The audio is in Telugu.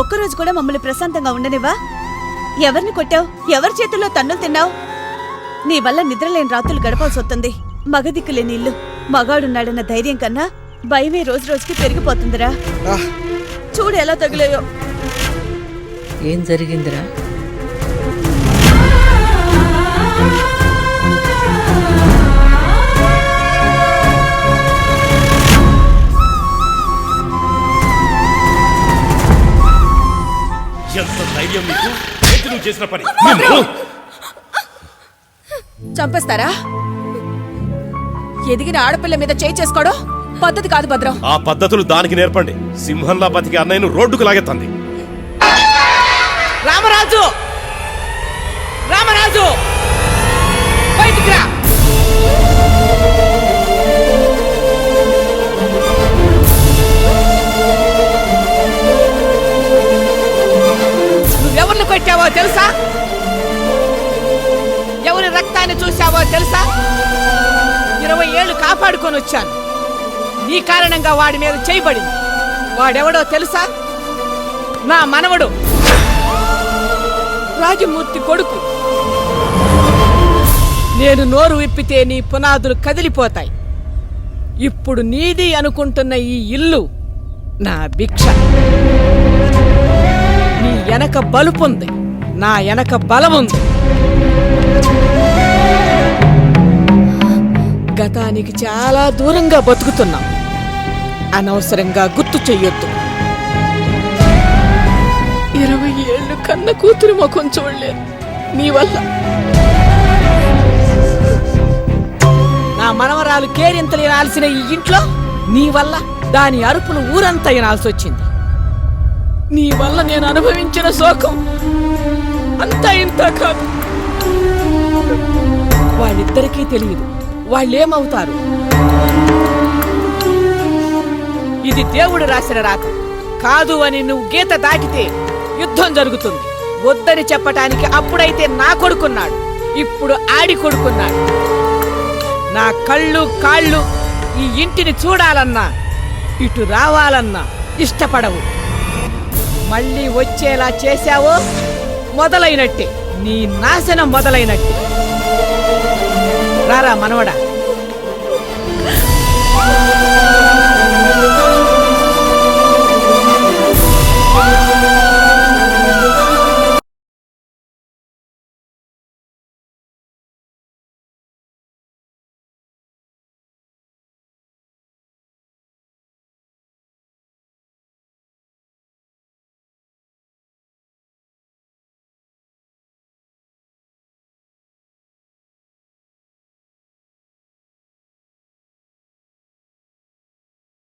ఒక్కరోజు కూడా మమ్మల్ని ప్రశాంతంగా ఉండనివా? ఎవరిని కొట్టావు? ఎవరి చేతుల్లో తన్నులు తిన్నావు? నీ వల్ల నిద్రలేని రాత్రులు గడపాల్సి వస్తుంది. మగదిక్కులేని ఇల్లు, మగాడున్నాడన్న ధైర్యం కన్నా భయమే రోజు రోజుకి పెరిగిపోతుందిరా. చూడు ఎలా తగిలాయో. ఏం జరిగిందిరా? ఎంత ధైర్యం నీకు? నువ్వు చేసిన పని చంపేస్తారా? ఎదిగిన ఆడపిల్ల మీద చేయి చేసుకోవడం పద్ధతి కాదు భద్రం. ఆ పద్ధతులు దానికి నేర్పండి. సింహంలా బతికి అన్నయ్యను రోడ్డుకు లాగెత్తంది. రామరాజు, రామరాజు బయటికి రా. నువ్వెవరిని కొట్టావో తెలుసా? ఎవరి రక్తాన్ని చూసావో తెలుసా? 20 ఏళ్లు కాపాడుకొని వచ్చాను. నీ కారణంగా వాడి మీద చేయబడింది. వాడెవడో తెలుసా? నా మనవడు, రాజమూర్తి కొడుకు. నేను నోరు విప్పితే నీ పునాదులు కదిలిపోతాయి. ఇప్పుడు నీది అనుకుంటున్న ఈ ఇల్లు నా భిక్ష. నీ వెనక బలుపుంది, నా వెనక బలముంది. గతానికి చాలా దూరంగా బతుకుతున్నాం. అనవసరంగా గుర్తు చెయ్యొద్దు. 20 ఏళ్ళు కన్న కూతురు ముఖం చూడలేదు నీ వల్ల. నా మనవరాలు కేరింతలు వినాల్సిన ఈ ఇంట్లో నీ వల్ల దాని అరుపులు ఊరంతా వినాల్సి వచ్చింది. నీ వల్ల నేను అనుభవించిన శోకం అంతా ఇంత కాదు. వాళ్ళిద్దరికీ తెలియదు వాళ్ళేమవుతారు. ఇది దేవుడు రాసిన రాత కాదు అని నువ్వు గీత దాటితే యుద్ధం జరుగుతుంది. వద్దని చెప్పటానికి అప్పుడైతే నా కొడుకున్నాడు, ఇప్పుడు ఆడి కొడుకున్నాడు. నా కళ్ళు కాళ్ళు ఈ ఇంటిని చూడాలన్నా ఇటు రావాలన్నా ఇష్టపడవు. మళ్ళీ వచ్చేలా చేశావో మొదలైనట్టే, నీ నాశనం మొదలైనట్టే. రారా మనవడా.